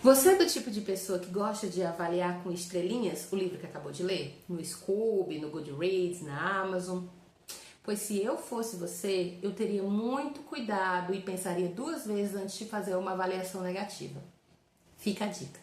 Você é do tipo de pessoa que gosta de avaliar com estrelinhas o livro que acabou de ler? No Scoob, no Goodreads, na Amazon? Pois se eu fosse você, eu teria muito cuidado e pensaria duas vezes antes de fazer uma avaliação negativa. Fica a dica.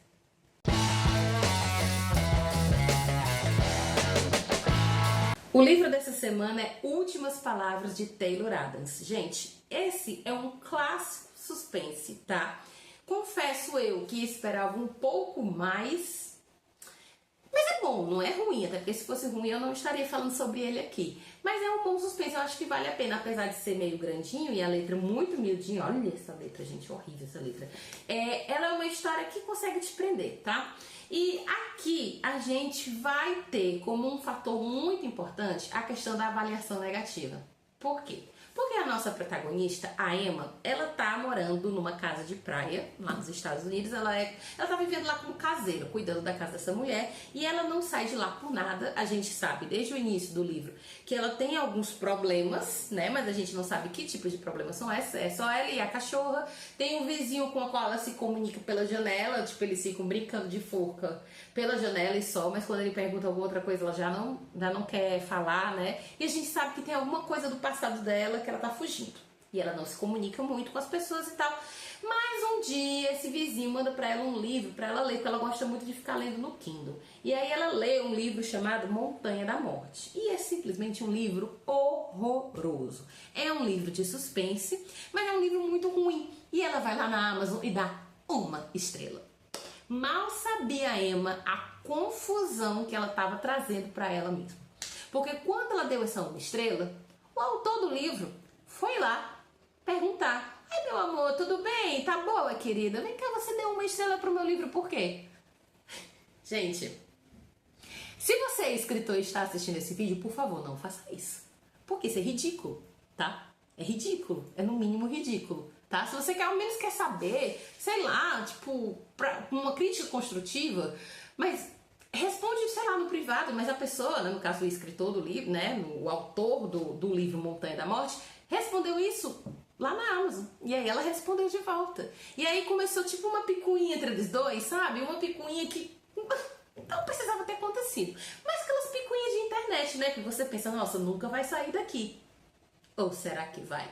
O livro dessa semana é Últimas Palavras de Taylor Adams. Gente, esse é um clássico suspense, tá? Confesso eu que esperava um pouco mais, mas é bom, não é ruim, até porque se fosse ruim eu não estaria falando sobre ele aqui. Mas é um bom suspense, eu acho que vale a pena, apesar de ser meio grandinho e a letra muito miudinha. Olha essa letra, gente, horrível essa letra. Ela é uma história que consegue te prender, tá? E aqui a gente vai ter como um fator muito importante a questão da avaliação negativa. Por quê? Porque a nossa protagonista, a Emma, ela tá morando numa casa de praia, lá nos Estados Unidos. Ela tá vivendo lá como caseira, cuidando da casa dessa mulher, e ela não sai de lá por nada. A gente sabe, desde o início do livro, que ela tem alguns problemas, né? Mas a gente não sabe que tipo de problemas são esses. É só ela e a cachorra. Tem um vizinho com o qual ela se comunica pela janela, tipo, eles ficam brincando de forca pela janela e só, mas quando ele pergunta alguma outra coisa, ela já não quer falar, né? E a gente sabe que tem alguma coisa do passado dela que ela tá fugindo. E ela não se comunica muito com as pessoas e tal. Mas um dia esse vizinho manda pra ela um livro pra ela ler, porque ela gosta muito de ficar lendo no Kindle. E aí ela lê um livro chamado Montanha da Morte. E é simplesmente um livro horroroso. É um livro de suspense, mas é um livro muito ruim. E ela vai lá na Amazon e dá uma estrela. Mal sabia a Emma a confusão que ela estava trazendo para ela mesma. Porque quando ela deu essa uma estrela, o autor do livro foi lá perguntar: "Ai, meu amor, tudo bem? Tá boa, querida? Vem cá, você deu uma estrela pro meu livro, por quê?" Gente, se você é escritor e está assistindo esse vídeo, por favor, não faça isso. Porque isso é ridículo, tá? É ridículo, é no mínimo ridículo, tá? Se você ao menos quer saber, sei lá, tipo, uma crítica construtiva, mas responde, sei lá, no privado, mas a pessoa, né, no caso o escritor do livro, né, o autor do livro Montanha da Morte, respondeu isso lá na Amazon. E aí ela respondeu de volta. E aí começou tipo uma picuinha entre os dois, sabe? Uma picuinha que não precisava ter acontecido. Mas aquelas picuinhas de internet, né, que você pensa, nossa, nunca vai sair daqui. Ou será que vai?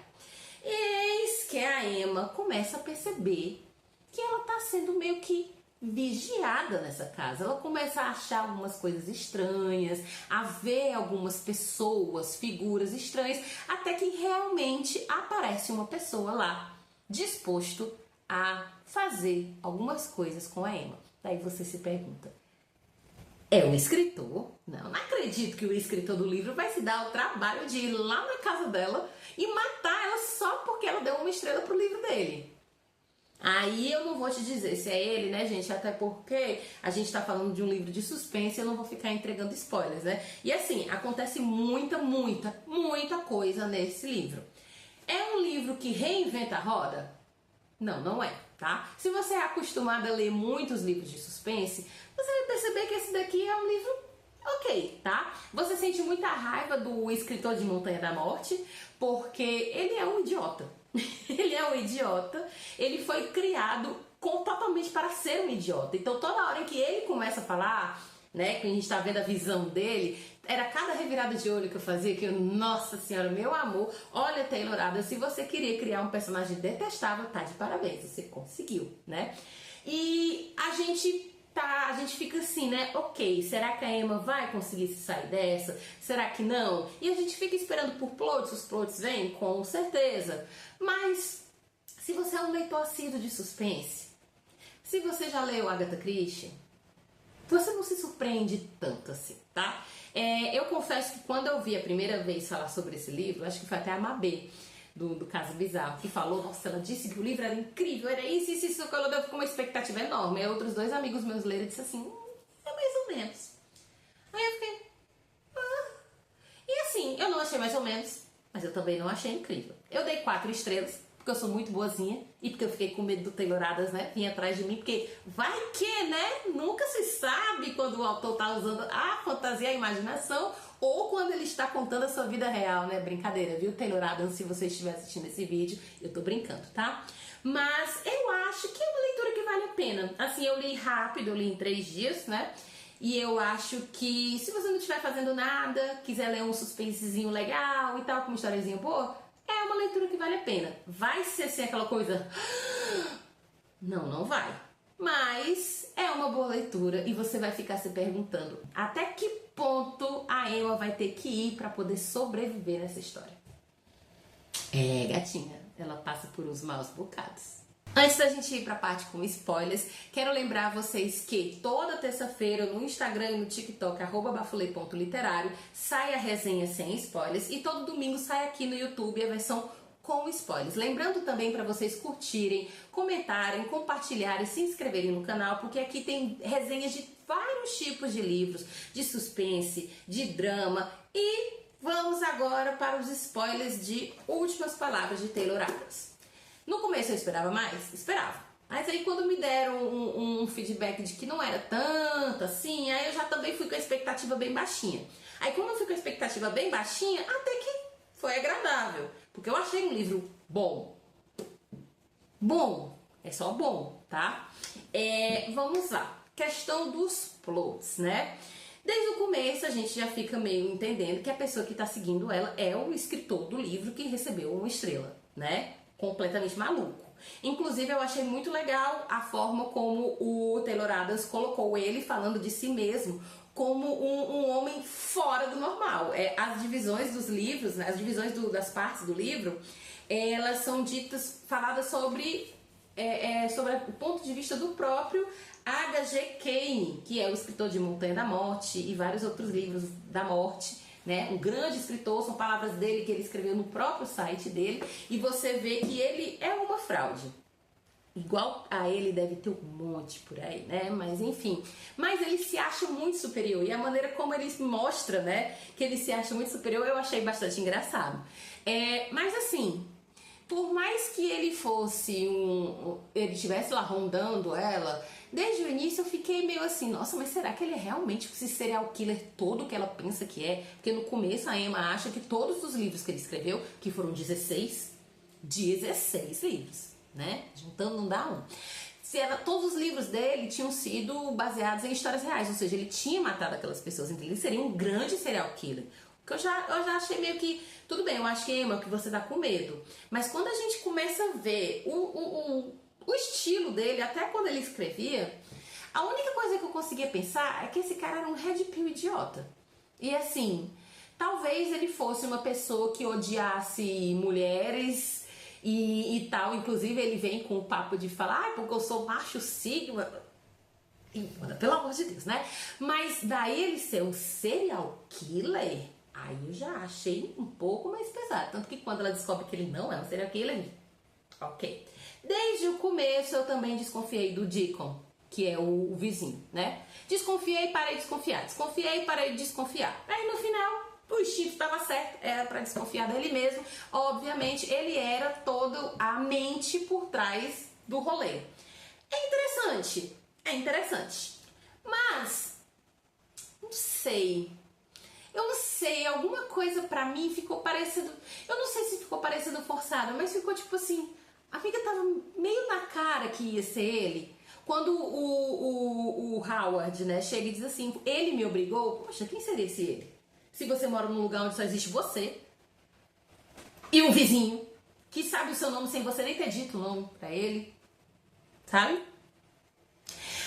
Eis que a Emma começa a perceber que ela tá sendo meio que vigiada nessa casa. Ela começa a achar algumas coisas estranhas, a ver algumas pessoas, figuras estranhas, até que realmente aparece uma pessoa lá, disposto a fazer algumas coisas com a Emma. Daí você se pergunta: é o escritor? Não acredito que o escritor do livro vai se dar o trabalho de ir lá na casa dela e matar ela só porque ela deu uma estrela pro livro dele. Aí eu não vou te dizer se é ele, né, gente? Até porque a gente tá falando de um livro de suspense e eu não vou ficar entregando spoilers, né? E assim, acontece muita coisa nesse livro. É um livro que reinventa a roda? Não, não é, tá? Se você é acostumado a ler muitos livros de suspense, você vai perceber que esse daqui é um livro ok, tá? Você sente muita raiva do escritor de Montanha da Morte, porque ele é um idiota. Ele é um idiota, ele foi criado totalmente para ser um idiota. Então toda hora que ele começa a falar, né, que a gente tá vendo a visão dele, era cada revirada de olho que eu fazia, que eu, nossa senhora, meu amor, olha, Taylor Adams, se você queria criar um personagem detestável, tá de parabéns, você conseguiu, né? E a gente fica assim, né? Ok, será que a Emma vai conseguir se sair dessa? Será que não? E a gente fica esperando por plots, os plots vêm, com certeza. Mas, se você é um leitor assíduo de suspense, se você já leu Agatha Christie, você não se surpreende tanto assim, tá? Eu confesso que quando eu vi a primeira vez falar sobre esse livro, acho que foi até a Mabê, do Caso Bizarro, que falou, nossa, ela disse que o livro era incrível, era isso, que ela deu com uma expectativa enorme. Aí outros dois amigos meus leram e disseram assim, é mais ou menos. Aí eu fiquei, E assim, eu não achei mais ou menos, mas eu também não achei incrível. Eu dei 4 estrelas, porque eu sou muito boazinha e porque eu fiquei com medo do Taylor Adams, né, vir atrás de mim, porque vai que, né, nunca se sabe quando o autor tá usando a fantasia, a imaginação, ou quando ele está contando a sua vida real, né? Brincadeira, viu, Taylor Adams? Se você estiver assistindo esse vídeo, eu tô brincando, tá? Mas eu acho que é uma leitura que vale a pena. Assim, eu li rápido, eu li em 3 dias, né? E eu acho que se você não estiver fazendo nada, quiser ler um suspensezinho legal e tal, com uma historiazinha boa, é uma leitura que vale a pena. Vai ser assim aquela coisa... Não, não vai. Mas é uma boa leitura e você vai ficar se perguntando até que ponto a Emma vai ter que ir para poder sobreviver nessa história. É, gatinha, ela passa por uns maus bocados. Antes da gente ir para a parte com spoilers, quero lembrar vocês que toda terça-feira no Instagram e no TikTok, @bafulei.literário, sai a resenha sem spoilers e todo domingo sai aqui no YouTube a versão com spoilers. Lembrando também para vocês curtirem, comentarem, compartilharem, se inscreverem no canal, porque aqui tem resenhas de vários tipos de livros, de suspense, de drama e vamos agora para os spoilers de Últimas Palavras de Taylor Adams. No começo eu esperava mais? Esperava. Mas aí quando me deram um feedback de que não era tanto assim, aí eu já também fui com a expectativa bem baixinha. Aí como eu fui com a expectativa bem baixinha, até que foi agradável. Porque eu achei um livro bom. Bom. É só bom, tá? Vamos lá. Questão dos plots, né? Desde o começo a gente já fica meio entendendo que a pessoa que tá seguindo ela é o escritor do livro que recebeu uma estrela, né? Completamente maluco. Inclusive eu achei muito legal a forma como o Taylor Adams colocou ele falando de si mesmo como um homem fora do normal. As divisões dos livros, né, as divisões das partes do livro, elas são faladas sobre o ponto de vista do próprio H.G. Caine, que é o escritor de Montanha da Morte e vários outros livros da morte, né? Um grande escritor, são palavras dele que ele escreveu no próprio site dele, e você vê que ele é uma fraude. Igual a ele deve ter um monte por aí, né? Mas enfim. Mas ele se acha muito superior. E a maneira como ele mostra, né? Que ele se acha muito superior, eu achei bastante engraçado. Mas assim, por mais que ele fosse ele estivesse lá rondando ela, desde o início eu fiquei meio assim, nossa, mas será que ele é realmente esse serial killer todo que ela pensa que é? Porque no começo a Emma acha que todos os livros que ele escreveu, que foram 16 livros, né? Juntando não dá um. Todos os livros dele tinham sido baseados em histórias reais, ou seja, ele tinha matado aquelas pessoas, então ele seria um grande serial killer. O que eu já achei meio que, tudo bem, eu acho que Emma, que você tá com medo, mas quando a gente começa a ver o estilo dele, até quando ele escrevia, a única coisa que eu conseguia pensar é que esse cara era um red pill idiota. E assim, talvez ele fosse uma pessoa que odiasse mulheres e tal, inclusive ele vem com o papo de falar, porque eu sou macho sigma, pelo amor de Deus, né? Mas daí ele ser um serial killer, aí eu já achei um pouco mais pesado, tanto que quando ela descobre que ele não é um serial killer, ok. Desde o começo eu também desconfiei do Deacon, que é o vizinho, né? Desconfiei, parei de desconfiar, desconfiei, parei de desconfiar. Aí no final o instinto estava certo, era para desconfiar dele mesmo. Obviamente, ele era toda a mente por trás do rolê. É interessante. Mas, não sei. Eu não sei, alguma coisa pra mim ficou parecendo... Eu não sei se ficou parecendo forçado, mas ficou tipo assim... A amiga tava meio na cara que ia ser ele. Quando o Howard, né, chega e diz assim, ele me obrigou, poxa, quem seria esse ele? Se você mora num lugar onde só existe você e um vizinho que sabe o seu nome sem você nem ter dito o nome pra ele, sabe?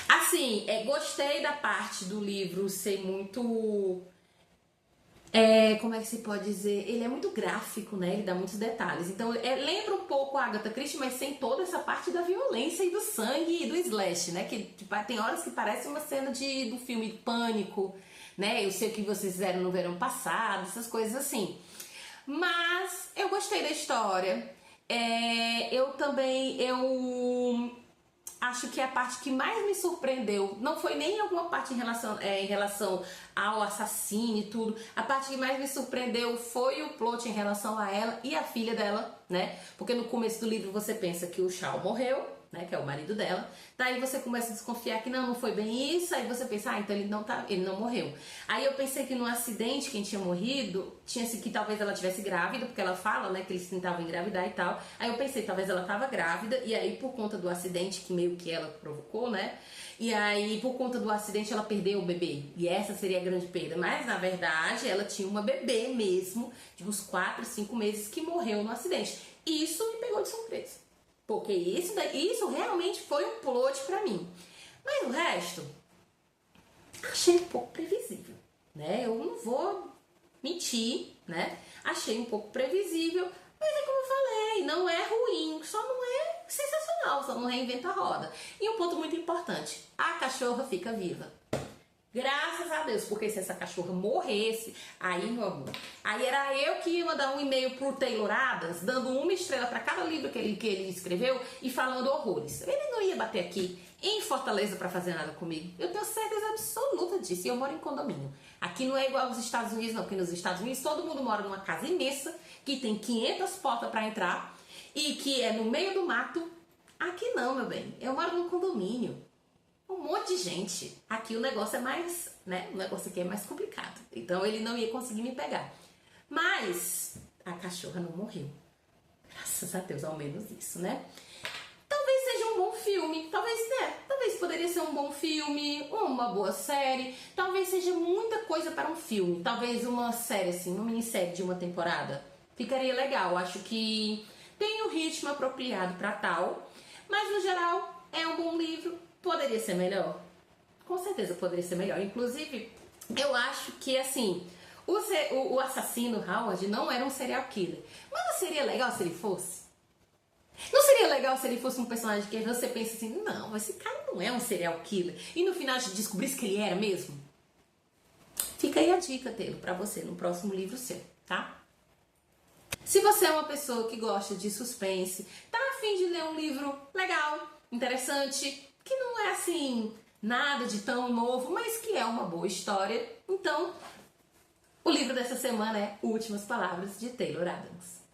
Assim, gostei da parte do livro ser muito... como é que se pode dizer? Ele é muito gráfico, né? Ele dá muitos detalhes. Então, lembra um pouco a Agatha Christie, mas sem toda essa parte da violência e do sangue e do slash, né? Que tipo, tem horas que parece uma cena do filme Pânico, né? Eu sei o que vocês fizeram no verão passado, essas coisas assim. Mas eu gostei da história. Eu acho que a parte que mais me surpreendeu não foi nem alguma parte em relação ao assassino e tudo. A parte que mais me surpreendeu foi o plot em relação a ela e a filha dela, né? Porque no começo do livro você pensa que o Shaw morreu, né, que é o marido dela. Daí você começa a desconfiar que não foi bem isso, aí você pensa, então ele não morreu. Aí eu pensei que no acidente quem tinha morrido, tinha sido que talvez ela tivesse grávida, porque ela fala, né, que eles tentavam engravidar e tal. Aí eu pensei, talvez ela tava grávida, e aí por conta do acidente que meio que ela provocou, né, e aí por conta do acidente ela perdeu o bebê, e essa seria a grande perda. Mas na verdade ela tinha uma bebê mesmo, de uns 4, 5 meses, que morreu no acidente. Isso me pegou de surpresa. Porque isso realmente foi um plot pra mim. Mas o resto, achei um pouco previsível, né? Eu não vou mentir, né? Achei um pouco previsível, mas é como eu falei, não é ruim, só não é sensacional, só não reinventa a roda. E um ponto muito importante, a cachorra fica viva. Graças a Deus, porque se essa cachorra morresse, aí, meu amor, aí era eu que ia mandar um e-mail pro Taylor Adams, dando 1 estrela para cada livro que ele escreveu e falando horrores. Ele não ia bater aqui em Fortaleza para fazer nada comigo. Eu tenho certeza absoluta disso. E eu moro em condomínio. Aqui não é igual aos Estados Unidos, não, porque nos Estados Unidos todo mundo mora numa casa imensa, que tem 500 portas para entrar e que é no meio do mato. Aqui não, meu bem. Eu moro num condomínio. Um monte de gente. Aqui o negócio é mais, né? O negócio aqui é mais complicado. Então ele não ia conseguir me pegar. Mas a cachorra não morreu. Graças a Deus, ao menos isso, né? Talvez seja um bom filme. Talvez poderia ser um bom filme, uma boa série. Talvez seja muita coisa para um filme. Talvez uma série, assim, uma minissérie de uma temporada. Ficaria legal. Acho que tem o ritmo apropriado para tal. Mas no geral, é um bom livro. Poderia ser melhor? Com certeza poderia ser melhor. Inclusive, eu acho que, assim, o assassino Howard não era um serial killer. Mas não seria legal se ele fosse? Não seria legal se ele fosse um personagem que você pensa assim, não, esse cara não é um serial killer. E no final de descobrir que ele era mesmo? Fica aí a dica dele pra você no próximo livro seu, tá? Se você é uma pessoa que gosta de suspense, tá a fim de ler um livro legal, interessante, que não é assim, nada de tão novo, mas que é uma boa história. Então, o livro dessa semana é Últimas Palavras, de Taylor Adams.